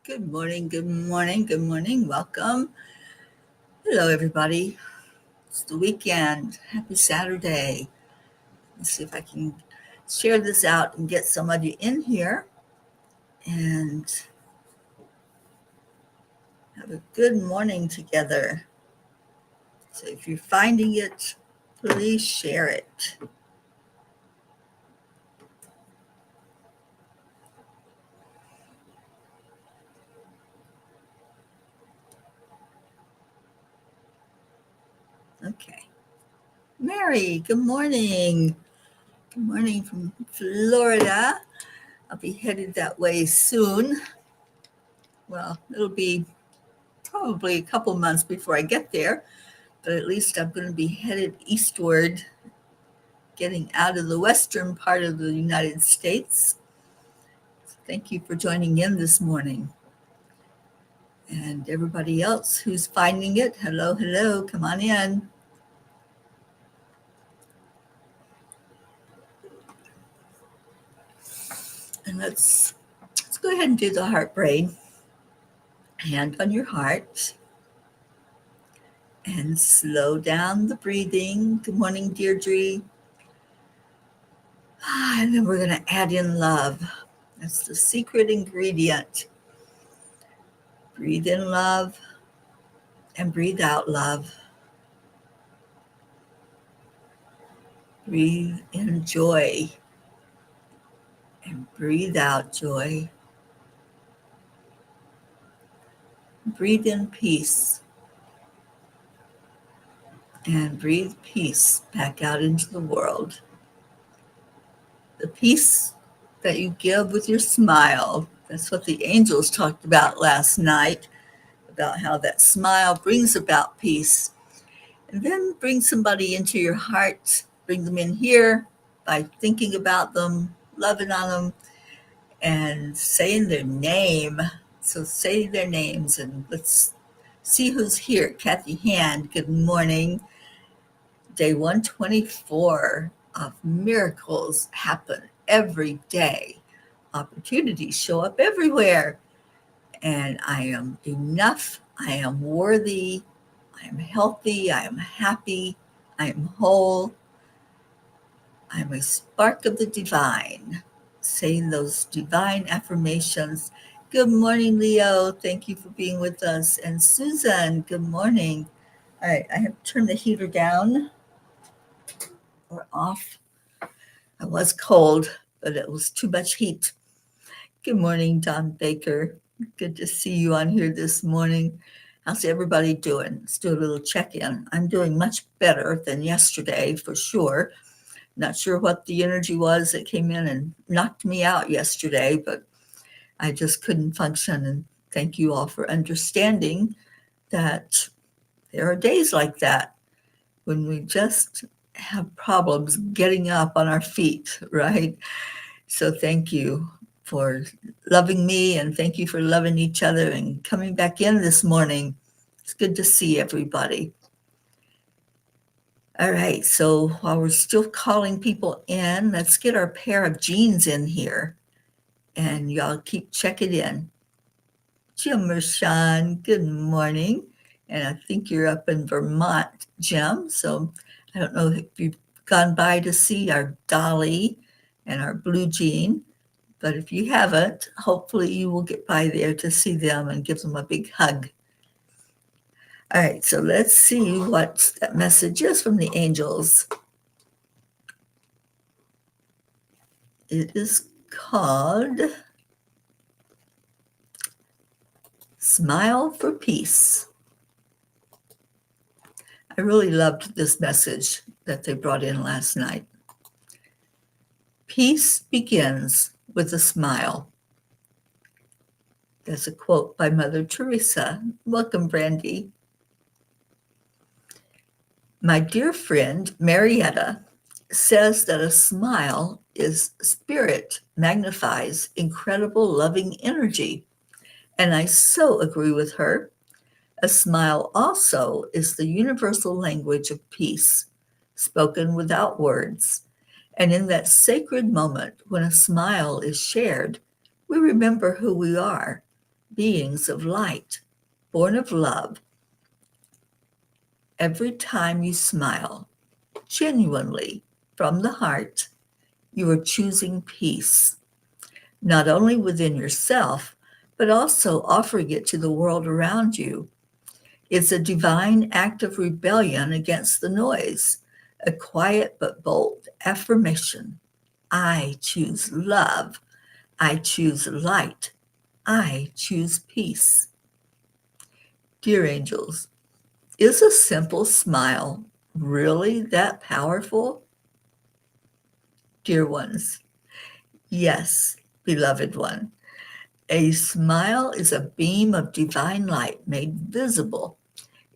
Good morning, good morning, good morning. Welcome. Hello, everybody. It's the weekend. Happy Saturday. Let's see if I can share this out and get somebody in here and have a good morning together. So if you're finding it, please share it. Okay. Mary, good morning. Good morning from Florida. I'll be headed that way soon. Well, it'll be probably a couple months before I get there, but at least I'm going to be headed eastward, getting out of the western part of the United States. Thank you for joining in this morning. And everybody else who's finding it, hello, hello, come on in. And let's go ahead and do the heart brain. Hand on your heart. And slow down the breathing. Good morning, Deirdre. And then we're going to add in love. That's the secret ingredient. Breathe in love and breathe out love. Breathe in joy and breathe out joy. Breathe in peace and breathe peace back out into the world. The peace that you give with your smile. That's what the angels talked about last night, about how that smile brings about peace. And then bring somebody into your heart, bring them in here by thinking about them, loving on them, and saying their name. So say their names and let's see who's here. Kathy Hand, good morning. Day 124 of miracles happen every day. Opportunities show up everywhere. And I am enough. I am worthy. I am healthy. I am happy. I am whole. I am a spark of the divine. Saying those divine affirmations. Good morning, Leo. Thank you for being with us. And Susan, good morning. All right, I have turned the heater down or off. I was cold, but it was too much heat. Good morning, Don Baker. Good to see you on here this morning. How's everybody doing? Let's do a little check-in. I'm doing much better than yesterday, for sure. Not sure what the energy was that came in and knocked me out yesterday, but I just couldn't function. And thank you all for understanding that there are days like that when we just have problems getting up on our feet, right? So thank you for loving me and thank you for loving each other and coming back in this morning. It's good to see everybody. All right, so while we're still calling people in, let's get our pair of jeans in here and y'all keep checking in. Jim Rashan, good morning. And I think you're up in Vermont, Jim. So I don't know if you've gone by to see our Dolly and our Blue Jean, but if you haven't, hopefully you will get by there to see them and give them a big hug. All right, so let's see what that message is from the angels. It is called Smile for Peace. I really loved this message that they brought in last night. Peace begins with a smile. That's a quote by Mother Teresa. Welcome, Brandy. My dear friend, Marietta, says that a smile is spirit magnifies incredible loving energy. And I so agree with her. A smile also is the universal language of peace, spoken without words. And in that sacred moment when a smile is shared, we remember who we are, beings of light, born of love. Every time you smile, genuinely, from the heart, you are choosing peace, not only within yourself, but also offering it to the world around you. It's a divine act of rebellion against the noise, a quiet but bold affirmation. I choose love. I choose light. I choose peace. Dear angels, is a simple smile really that powerful? Dear ones, yes, beloved one. A smile is a beam of divine light made visible.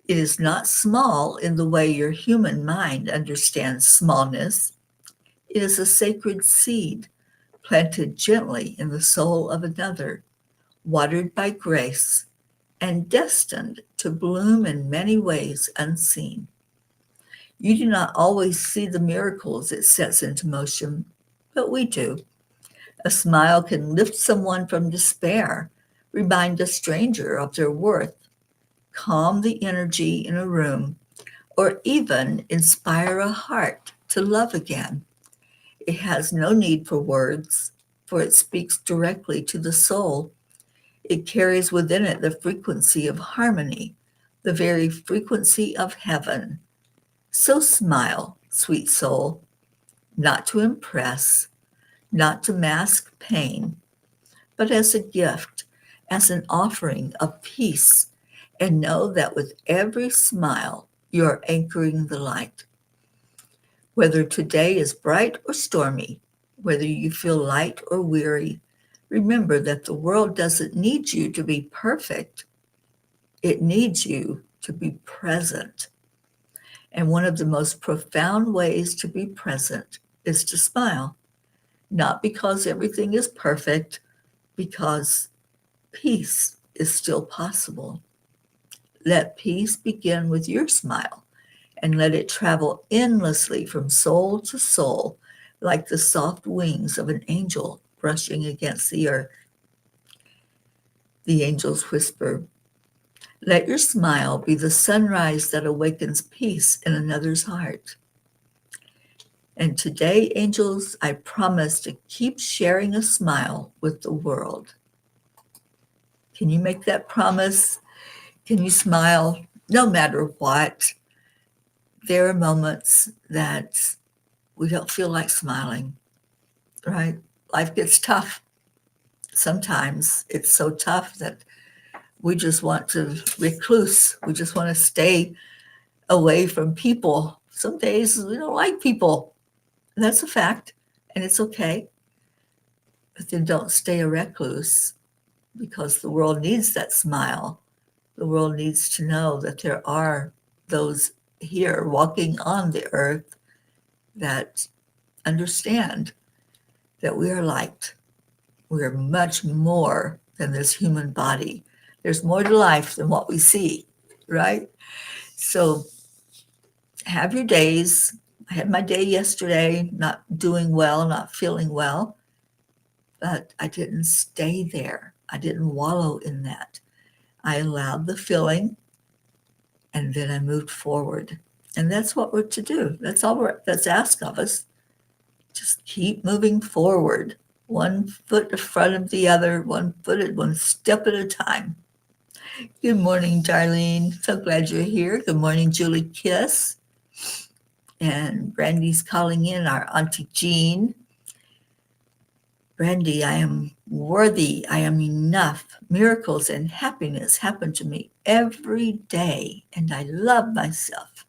It is not small in the way your human mind understands smallness. It is a sacred seed planted gently in the soul of another, watered by grace, and destined to bloom in many ways unseen. You do not always see the miracles it sets into motion, but we do. A smile can lift someone from despair, remind a stranger of their worth, calm the energy in a room, or even inspire a heart to love again. It has no need for words, for it speaks directly to the soul. It carries within it the frequency of harmony, the very frequency of heaven. So smile, sweet soul, not to impress, not to mask pain, but as a gift, as an offering of peace, and know that with every smile, you are anchoring the light. Whether today is bright or stormy, whether you feel light or weary, remember that the world doesn't need you to be perfect. It needs you to be present. And one of the most profound ways to be present is to smile, not because everything is perfect, because peace is still possible. Let peace begin with your smile and let it travel endlessly from soul to soul like the soft wings of an angel brushing against the earth. The angels whisper, let your smile be the sunrise that awakens peace in another's heart. And today, angels, I promise to keep sharing a smile with the world. Can you make that promise? Can you smile no matter what? There are moments that we don't feel like smiling, right? Life gets tough. Sometimes it's so tough that we just want to recluse. We just want to stay away from people. Some days we don't like people. That's a fact, and it's okay. But then don't stay a recluse because the world needs that smile. The world needs to know that there are those here walking on the earth that understand that we are light. We are much more than this human body. There's more to life than what we see, right? So have your days. I had my day yesterday, not doing well, not feeling well, but I didn't stay there. I didn't wallow in that. I allowed the feeling and then I moved forward. And that's what we're to do. That's all that's asked of us. Just keep moving forward, one foot in front of the other, one step at a time. Good morning, Darlene. So glad you're here. Good morning, Julie Kiss. And Brandy's calling in, our Auntie Jean. Brandy, I am worthy. I am enough. Miracles and happiness happen to me every day, and I love myself.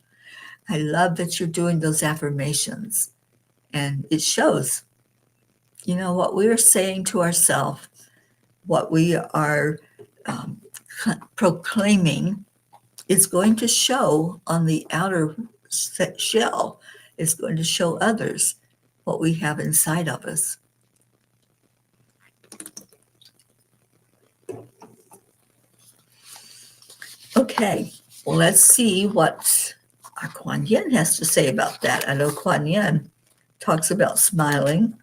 I love that you're doing those affirmations, and it shows. You know, what we are saying to ourselves, what we are proclaiming is going to show on the outer shell. It's going to show others what we have inside of us. Okay, well, let's see what our Kuan Yin has to say about that. I know Kuan Yin talks about smiling.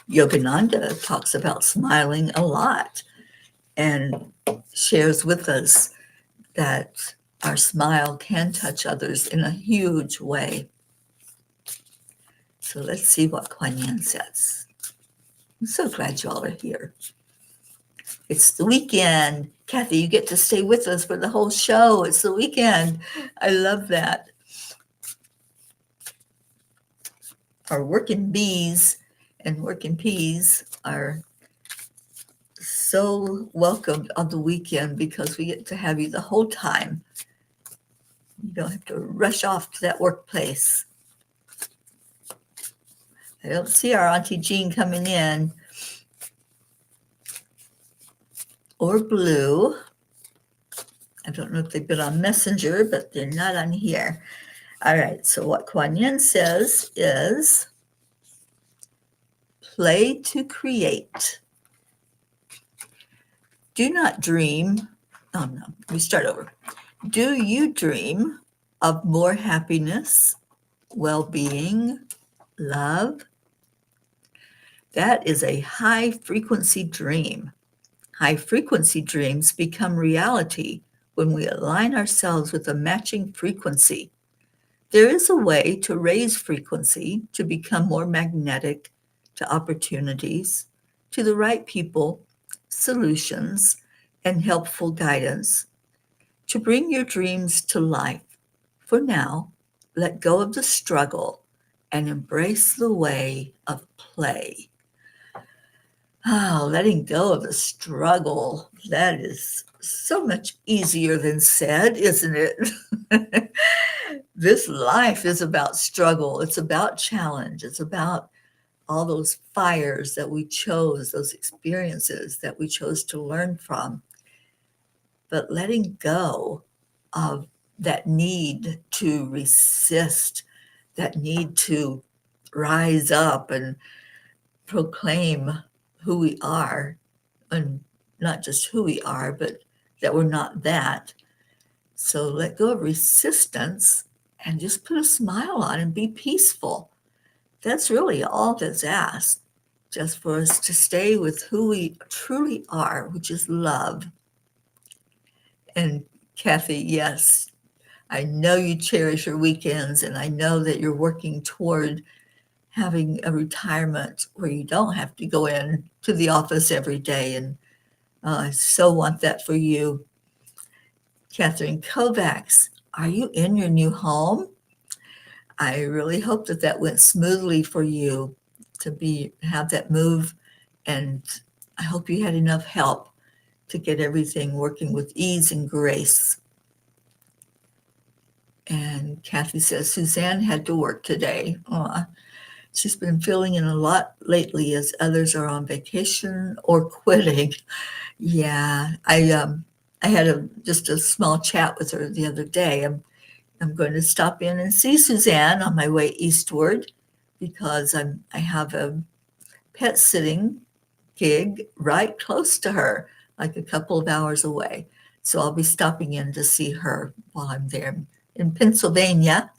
Yogananda talks about smiling a lot. and shares with us that our smile can touch others in a huge way. So let's see what Kuan Yin says. I'm so glad y'all are here. It's the weekend. Kathy, you get to stay with us for the whole show. It's the weekend. I love that. Our working bees and working peas are so welcomed on the weekend because we get to have you the whole time. You don't have to rush off to that workplace. I don't see our Auntie Jean coming in. Or Blue. I don't know if they've been on Messenger, but they're not on here. All right, so what Kuan Yin says is play to create. Do not dream. Oh, no, let me start over. Do you dream of more happiness, well-being, love? That is a high-frequency dream. High-frequency dreams become reality when we align ourselves with a matching frequency. There is a way to raise frequency to become more magnetic to opportunities, to the right people, solutions, and helpful guidance to bring your dreams to life. For now, let go of the struggle and embrace the way of play. Oh, letting go of the struggle. That is so much easier than said, isn't it? This life is about struggle. It's about challenge. It's about all those fires that we chose, those experiences that we chose to learn from. But letting go of that need to resist, that need to rise up and proclaim who we are, and not just who we are, but that we're not that. So let go of resistance and just put a smile on and be peaceful. That's really all that's asked, just for us to stay with who we truly are, which is love. And Kathy, yes, I know you cherish your weekends, and I know that you're working toward having a retirement where you don't have to go in to the office every day. And I so want that for you. Catherine Kovacs, are you in your new home? I really hope that that went smoothly for you to have that move. And I hope you had enough help to get everything working with ease and grace. And Kathy says, Suzanne had to work today. She's been feeling it a lot lately as others are on vacation or quitting. Yeah, I had just a small chat with her the other day. I'm going to stop in and see Suzanne on my way eastward because I have a pet sitting gig right close to her, like a couple of hours away. So I'll be stopping in to see her while I'm there in Pennsylvania.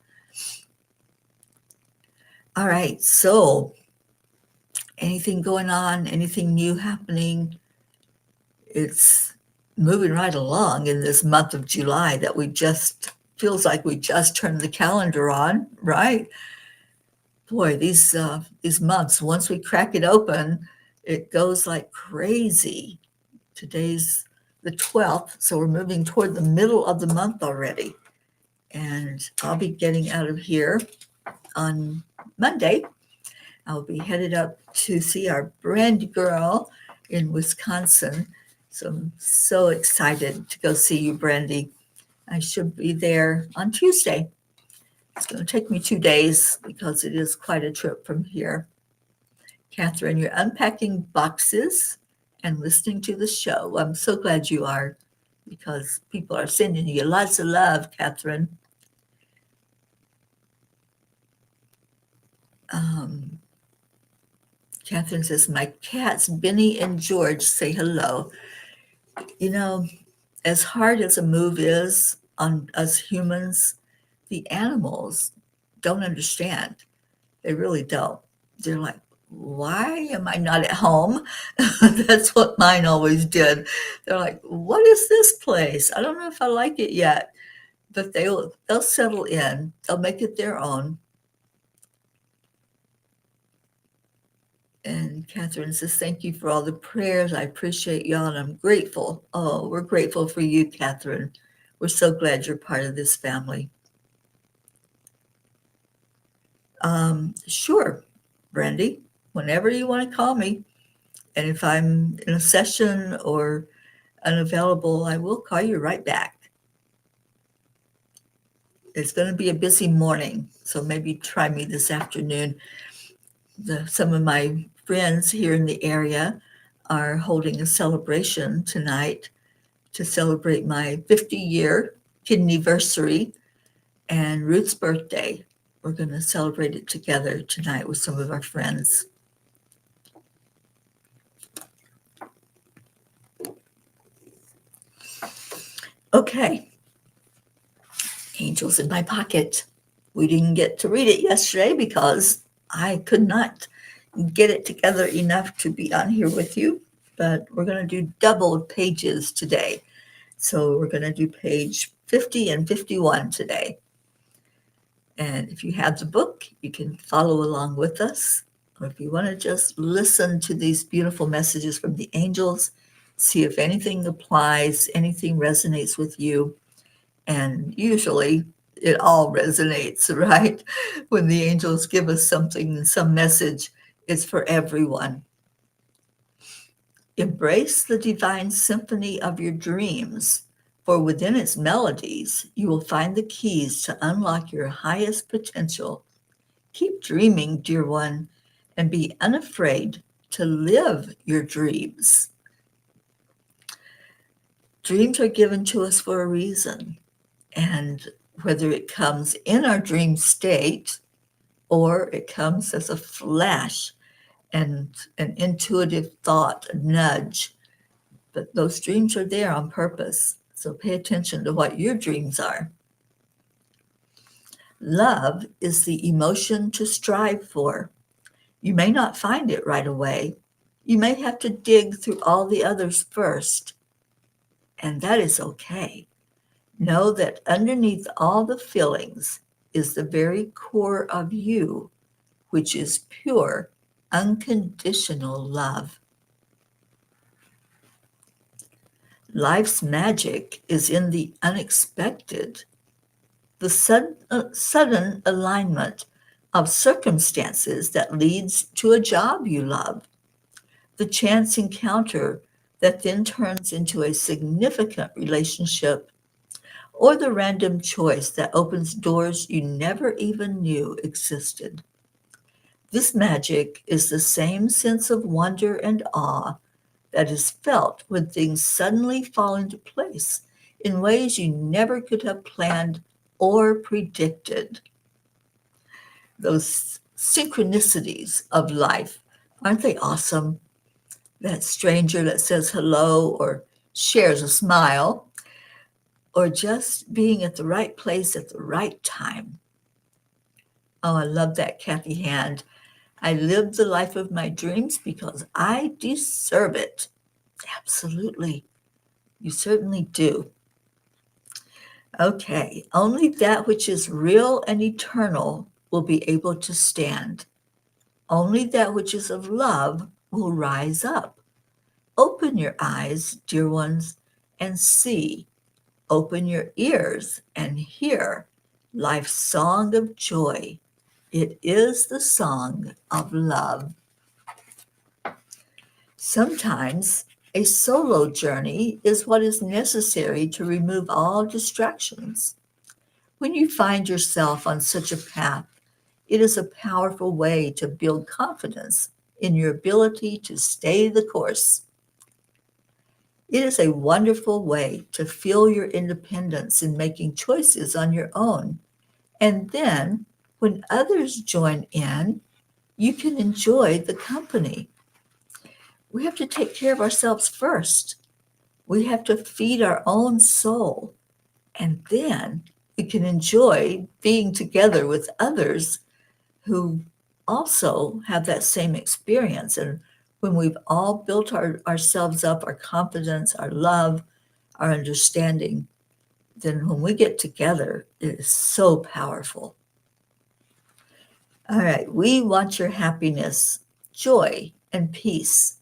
All right, so anything going on, anything new happening? It's moving right along in this month of July that feels like we just turned the calendar on, right? Boy, these months, once we crack it open, it goes like crazy. Today's the 12th, so we're moving toward the middle of the month already. And I'll be getting out of here on Monday. I'll be headed up to see our Brandy girl in Wisconsin. So I'm so excited to go see you, Brandy. I should be there on Tuesday. It's going to take me 2 days because it is quite a trip from here. Catherine, you're unpacking boxes and listening to the show. I'm so glad you are because people are sending you lots of love, Catherine. Catherine says, my cats, Benny and George, say hello. You know, as hard as a move is on us humans, the animals don't understand. They really don't. They're like, why am I not at home? That's what mine always did. They're like, what is this place? I don't know if I like it yet, but they'll settle in. They'll make it their own. And Catherine says, thank you for all the prayers. I appreciate y'all, and I'm grateful. Oh, we're grateful for you, Catherine. We're so glad you're part of this family. Sure, Brandy, whenever you want to call me. And if I'm in a session or unavailable, I will call you right back. It's going to be a busy morning, so maybe try me this afternoon. Some of my friends here in the area are holding a celebration tonight to celebrate my 50-year kidneyversary and Ruth's birthday. We're going to celebrate it together tonight with some of our friends. Okay. Angels in my pocket. We didn't get to read it yesterday because I could not get it together enough to be on here with you, but we're going to do doubled pages today. So we're going to do page 50 and 51 today. And if you have the book, you can follow along with us. Or if you want to just listen to these beautiful messages from the angels, see if anything applies, anything resonates with you. And usually it all resonates, right? When the angels give us something, some message, it's for everyone. Embrace the divine symphony of your dreams, for within its melodies, you will find the keys to unlock your highest potential. Keep dreaming, dear one, and be unafraid to live your dreams. Dreams are given to us for a reason. And whether it comes in our dream state or it comes as a flash and an intuitive thought, a nudge, but those dreams are there on purpose. So pay attention to what your dreams are. Love is the emotion to strive for. You may not find it right away. You may have to dig through all the others first, and that is okay. Know that underneath all the feelings is the very core of you, which is pure, unconditional love. Life's magic is in the unexpected, the sudden alignment of circumstances that leads to a job you love, the chance encounter that then turns into a significant relationship, or the random choice that opens doors you never even knew existed. This magic is the same sense of wonder and awe that is felt when things suddenly fall into place in ways you never could have planned or predicted. Those synchronicities of life, aren't they awesome? That stranger that says hello or shares a smile, or just being at the right place at the right time. Oh, I love that, Kathy Hand. I live the life of my dreams because I deserve it. Absolutely. You certainly do. Okay, only that which is real and eternal will be able to stand. Only that which is of love will rise up. Open your eyes, dear ones, and see. Open your ears and hear life's song of joy. It is the song of love. Sometimes a solo journey is what is necessary to remove all distractions. When you find yourself on such a path, it is a powerful way to build confidence in your ability to stay the course. It is a wonderful way to feel your independence in making choices on your own. And then, when others join in, you can enjoy the company. We have to take care of ourselves first. We have to feed our own soul. And then we can enjoy being together with others who also have that same experience. And when we've all built ourselves up, our confidence, our love, our understanding, then when we get together, it is so powerful. All right, we want your happiness, joy, and peace.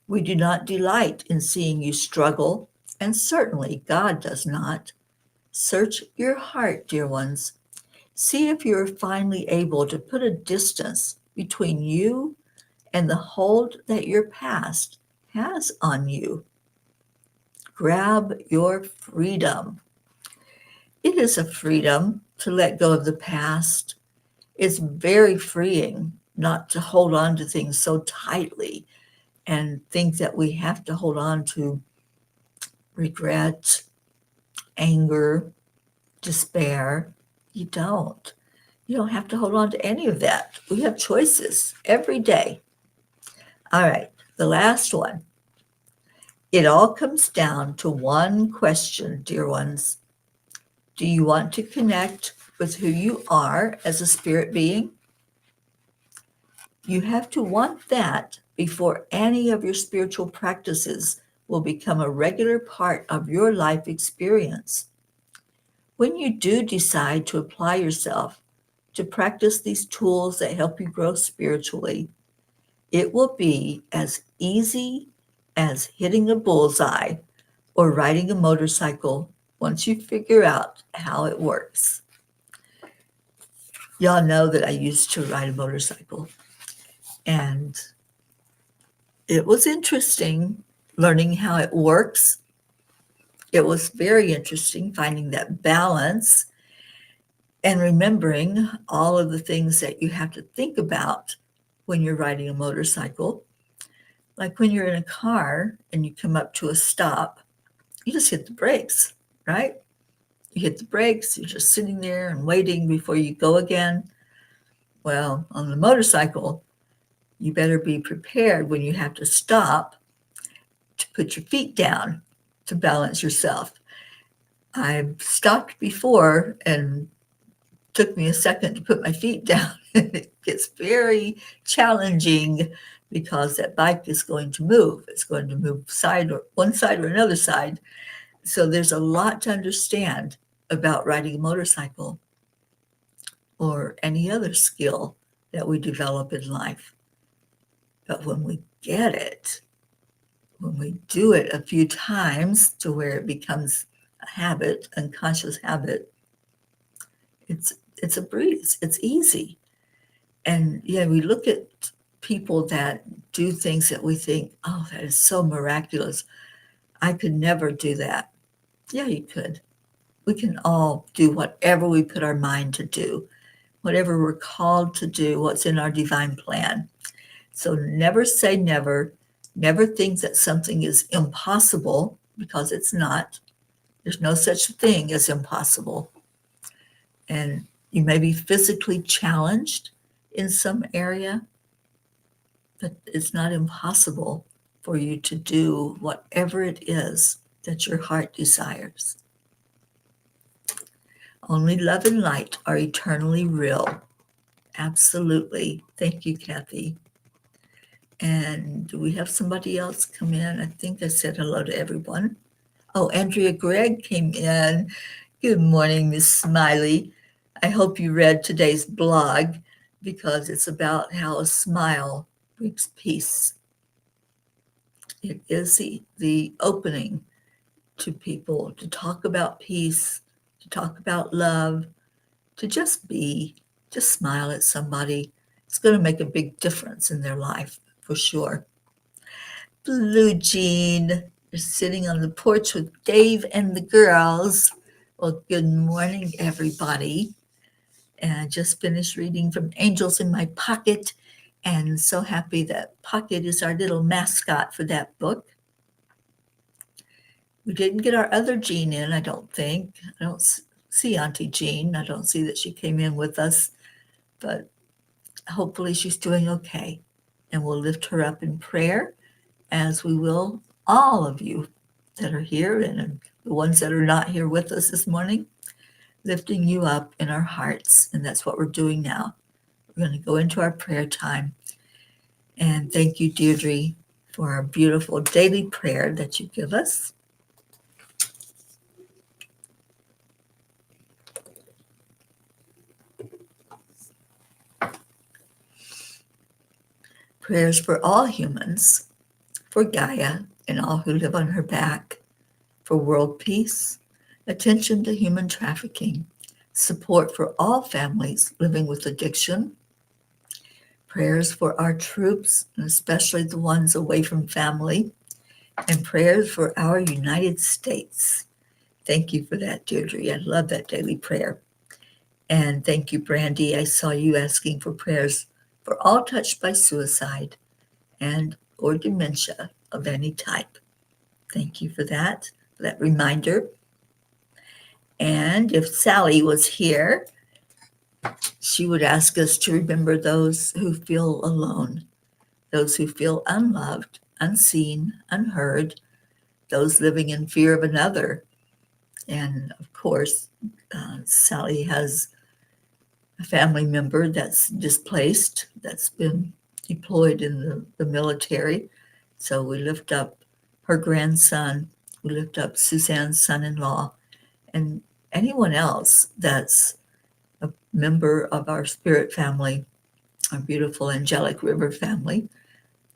We do not delight in seeing you struggle, and certainly God does not. Search your heart, dear ones. See if you are finally able to put a distance between you and the hold that your past has on you. Grab your freedom. It is a freedom to let go of the past. It's very freeing not to hold on to things so tightly and think that we have to hold on to regret, anger, despair. You don't. You don't have to hold on to any of that. We have choices every day. All right, the last one. It all comes down to one question, dear ones. Do you want to connect with who you are as a spirit being? You have to want that before any of your spiritual practices will become a regular part of your life experience. When you do decide to apply yourself to practice these tools that help you grow spiritually, it will be as easy as hitting a bullseye or riding a motorcycle once you figure out how it works. Y'all know that I used to ride a motorcycle, and it was interesting learning how it works. It was very interesting finding that balance and remembering all of the things that you have to think about when you're riding a motorcycle. Like when you're in a car and you come up to a stop, you just hit the brakes, right? You hit the brakes, you're just sitting there and waiting before you go again. Well, on the motorcycle, you better be prepared when you have to stop to put your feet down to balance yourself. I've stopped before and took me a second to put my feet down. It gets very challenging because that bike is going to move. It's going to move one side or another side. So there's a lot to understand about riding a motorcycle or any other skill that we develop in life. But when we get it, when we do it a few times to where it becomes a habit, unconscious habit, it's a breeze. It's easy. And yeah, we look at people that do things that we think, oh, that is so miraculous. I could never do that. Yeah, you could. We can all do whatever we put our mind to do, whatever we're called to do, what's in our divine plan. So never say never. Never think that something is impossible, because it's not. There's no such thing as impossible. And you may be physically challenged in some area, but it's not impossible for you to do whatever it is that your heart desires. Only love and light are eternally real. Absolutely. Thank you, Kathy. And do we have somebody else come in? I think I said hello to everyone. Oh, Andrea Gregg came in. Good morning, Miss Smiley. I hope you read today's blog, because it's about how a smile brings peace. It is the opening to people to talk about peace, to talk about love, to just be, just smile at somebody. It's going to make a big difference in their life, for sure. Blue Jean is sitting on the porch with Dave and the girls. Well, good morning, everybody. And I just finished reading from Angels in My Pocket, and so happy that Pocket is our little mascot for that book. We didn't get our other Jean in, I don't think. I don't see Auntie Jean. I don't see that she came in with us, but hopefully she's doing okay. And we'll lift her up in prayer, as we will all of you that are here and the ones that are not here with us this morning, lifting you up in our hearts. And that's what we're doing now, we're going to go into our prayer time. And thank you, Deirdre, for our beautiful daily prayer that you give us. Prayers for all humans, for Gaia and all who live on her back, for world peace, attention to human trafficking, support for all families living with addiction, prayers for our troops, and especially the ones away from family, and prayers for our United States. Thank you for that, Deirdre. I love that daily prayer. And thank you, Brandy. I saw you asking for prayers for all touched by suicide and or dementia of any type. Thank you for that reminder. And if Sally was here, she would ask us to remember those who feel alone, those who feel unloved, unseen, unheard, those living in fear of another. And of course, Sally has a family member that's displaced, that's been deployed in the military. So we lift up her grandson, we lift up Suzanne's son-in-law, and anyone else that's a member of our spirit family, our beautiful angelic river family,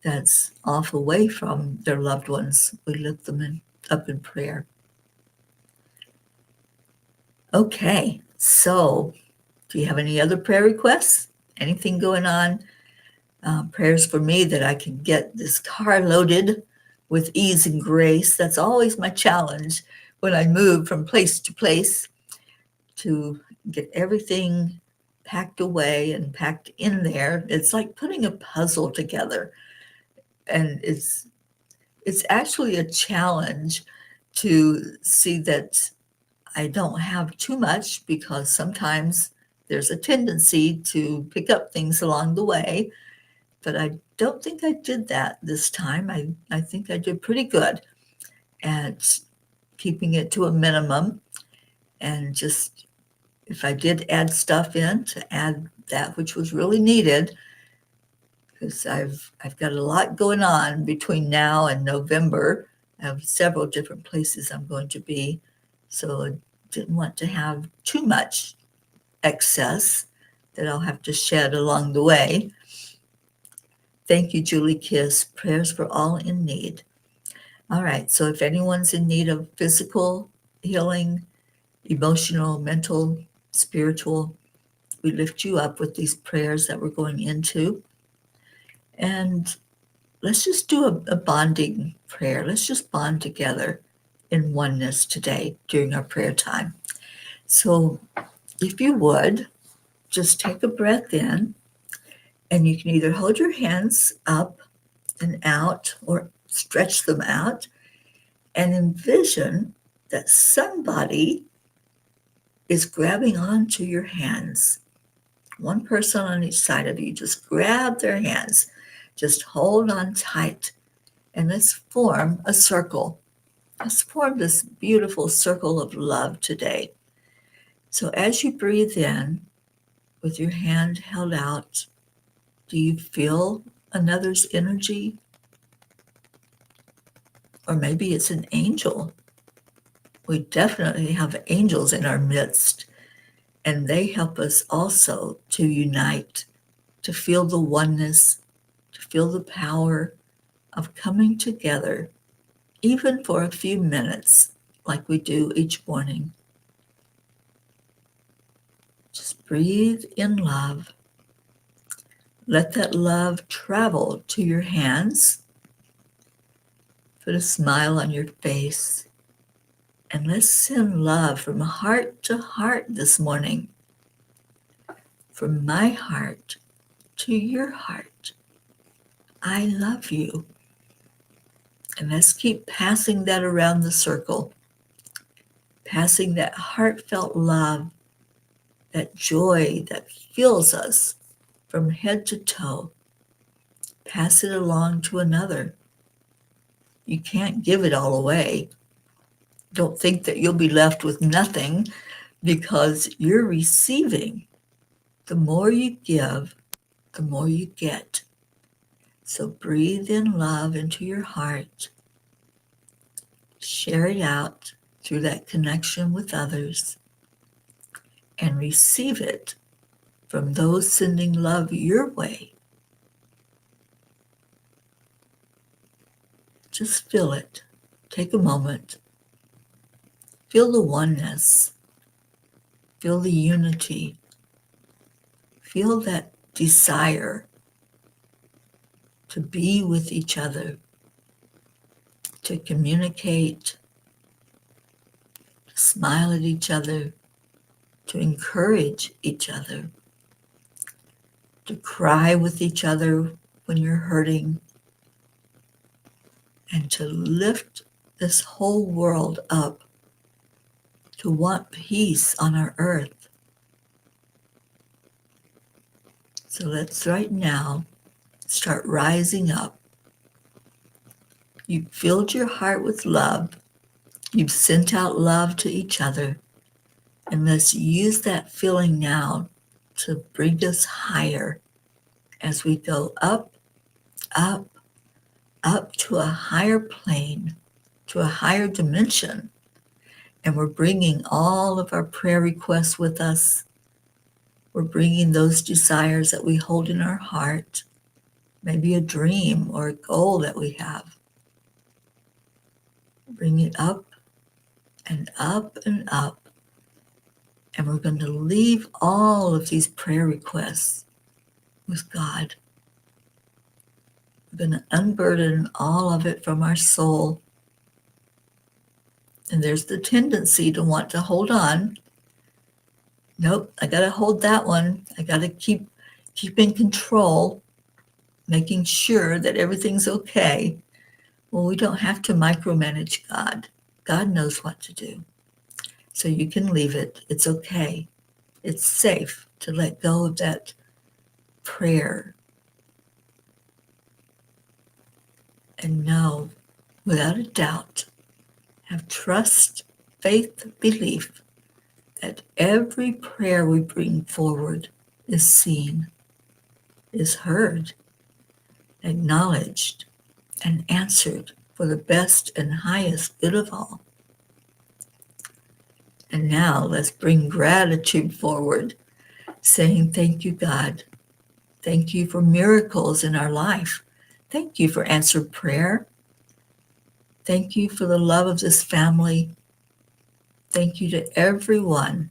that's off away from their loved ones. We lift them up in prayer. Okay, so do you have any other prayer requests? Anything going on? Prayers for me that I can get this car loaded with ease and grace. That's always my challenge when I move from place to place, to get everything packed away and packed in there. It's like putting a puzzle together. And it's actually a challenge to see that I don't have too much, because sometimes there's a tendency to pick up things along the way. But I don't think I did that this time. I think I did pretty good at keeping it to a minimum, and just, if I did add stuff in, to add that which was really needed, because I've got a lot going on between now and November. I have several different places I'm going to be, so I didn't want to have too much excess that I'll have to shed along the way. Thank you, Julie Kiss. Prayers for all in need. All right, so if anyone's in need of physical healing, emotional, mental, spiritual, we lift you up with these prayers that we're going into. And let's just do a bonding prayer. Let's just bond together in oneness today during our prayer time. So if you would, just take a breath in, and you can either hold your hands up and out or stretch them out, and envision that somebody is grabbing onto your hands. One person on each side of you, just grab their hands, just hold on tight, and let's form a circle. Let's form this beautiful circle of love today. So as you breathe in with your hand held out, do you feel another's energy? Or maybe it's an angel. We definitely have angels in our midst, and they help us also to unite, to feel the oneness, to feel the power of coming together, even for a few minutes, like we do each morning. Just breathe in love. Let that love travel to your hands. Put a smile on your face. And let's send love from heart to heart this morning. From my heart to your heart. I love you. And let's keep passing that around the circle. Passing that heartfelt love, that joy that fills us from head to toe. Pass it along to another. You can't give it all away. Don't think that you'll be left with nothing, because you're receiving. The more you give, the more you get. So breathe in love into your heart. Share it out through that connection with others and receive it from those sending love your way. Just feel it. Take a moment. Feel the oneness. Feel the unity. Feel that desire to be with each other, to communicate, to smile at each other, to encourage each other, to cry with each other when you're hurting, and to lift this whole world up, to want peace on our earth. So let's right now start rising up. You've filled your heart with love. You've sent out love to each other. And let's use that feeling now to bring us higher as we go up, up, up to a higher plane, to a higher dimension. And we're bringing all of our prayer requests with us. We're bringing those desires that we hold in our heart, maybe a dream or a goal that we have. Bring it up and up and up. And we're going to leave all of these prayer requests with God. We're going to unburden all of it from our soul. And there's the tendency to want to hold on. Nope, I got to hold that one. I got to keep in control, making sure that everything's okay. Well, we don't have to micromanage God. God knows what to do. So you can leave it. It's okay. It's safe to let go of that prayer and know, without a doubt, have trust, faith, belief that every prayer we bring forward is seen, is heard, acknowledged, and answered for the best and highest good of all. And now let's bring gratitude forward, saying, thank you, God. Thank you for miracles in our life. Thank you for answered prayer. Thank you for the love of this family. Thank you to everyone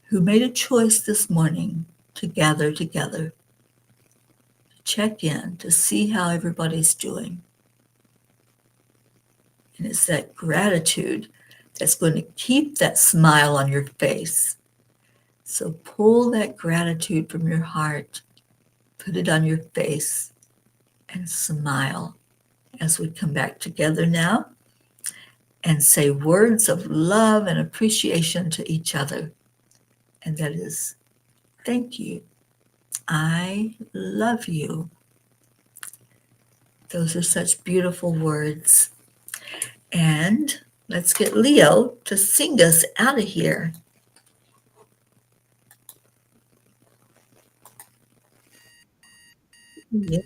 who made a choice this morning to gather together, to check in, to see how everybody's doing. And it's that gratitude that's going to keep that smile on your face. So pull that gratitude from your heart, put it on your face, and smile as we come back together now and say words of love and appreciation to each other. And that is, thank you. I love you. Those are such beautiful words. And let's get Leo to sing us out of here. Yeah.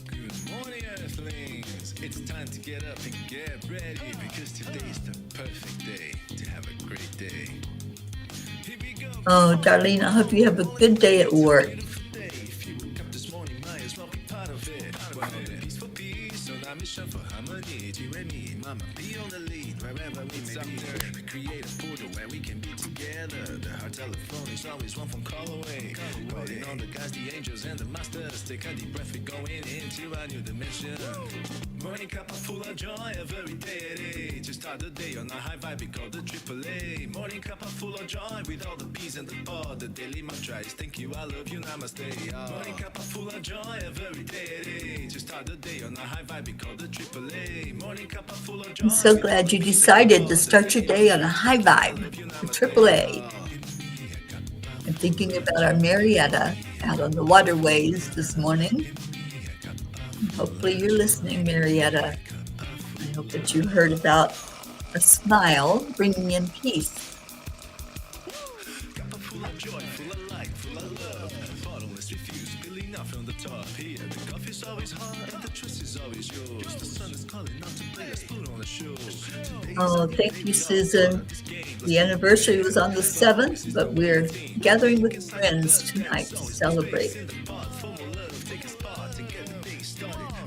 Good morning, Earthlings. It's time to get up and get ready because today's the perfect day to have a great day. Here we go. Oh, Darlene, I hope you have a good day at work. If you woke up this morning, might as well be part of it. Peace for peace, on our mission for harmony. You and me, mama, be on the lead wherever we may be. We create a portal where we can be together. The heart telephone is always one phone call away. Calling on the guys, the angels, and the masters. Take a deep breath, we're going into a new dimension. Morning cup full of joy every day. To start the day on a high vibe, we call the AAA. Morning cup full of joy with all the peas and the pod. The daily mantra is thank you, I love you, namaste. Morning cup full of joy every day. To start the day on a high vibe, we call the AAA. Morning cup full of joy. I'm so glad you decided to start your day on a high vibe, the AAA. I'm thinking about our Marietta out on the waterways this morning. Hopefully you're listening, Marietta. I hope that you heard about a smile bringing in peace. joy, full of light, full of love. Bottomless refuse, spilling out from the top. Here, the coffee's always hot and the trust is always yours. The sun is calling out to play, let's put on a show. Oh, thank you, Susan. The anniversary was on the 7th, but we're gathering with friends tonight to celebrate.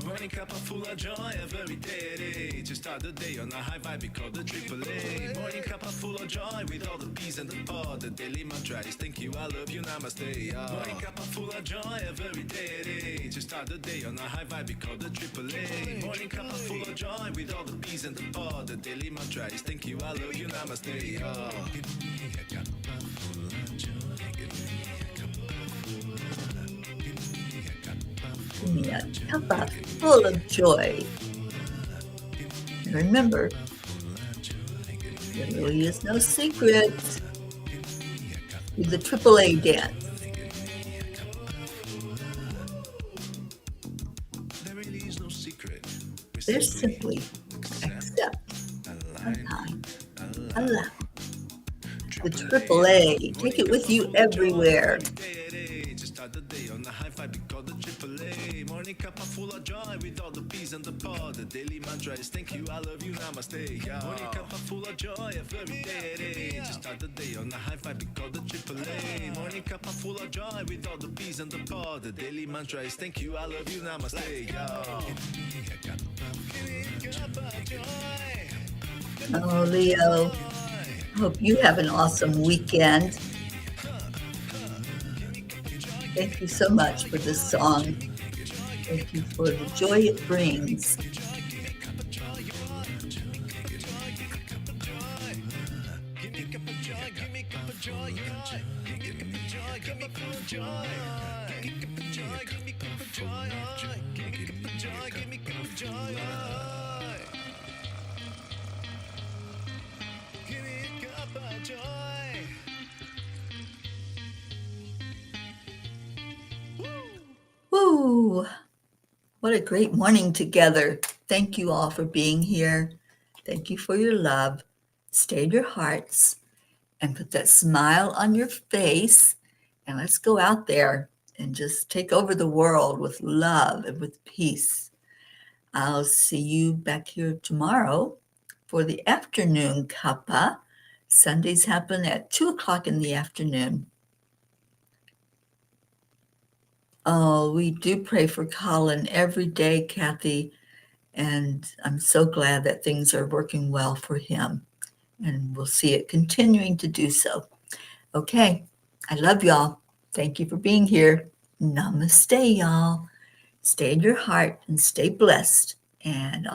Morning cuppa full of joy every day. To start the day on a high vibe, we call the AAA. Morning cuppa full of joy with all the peas and the pod. The daily mantra is thank you, I love you, namaste. Morning cuppa full of joy every day. To start the day on a high vibe, we call the AAA. Morning cuppa full of joy with all the peas and the pod. The daily mantra is thank you, I love you, namaste. Give me a cuppa full of joy. Give me a cuppa full of joy. And remember, there really is no secret to the AAA dance. There's simply accept, unkind, allow. The AAA, take it with you everywhere. Morning cuppa full of joy with all the peas and the pod. The daily mantra is thank you, I love you, namaste. Morning cuppa full of joy every day. To start the day on a high vibe, we call the AAA. Morning cuppa full of joy with all the peas and the pod. The daily mantra is thank you, I love you, namaste. Oh, Leo, hope you have an awesome weekend. Thank you so much for this song. Thank you for the joy it brings. Woo! What a great morning together. Thank you all for being here. Thank you for your love. Stay in your hearts and put that smile on your face. And let's go out there and just take over the world with love and with peace. I'll see you back here tomorrow for the afternoon cuppa. Sundays happen at 2 o'clock in the afternoon. Oh, we do pray for Colin every day, Kathy, and I'm so glad that things are working well for him, and we'll see it continuing to do so. Okay, I love y'all. Thank you for being here. Namaste, y'all. Stay in your heart and stay blessed, and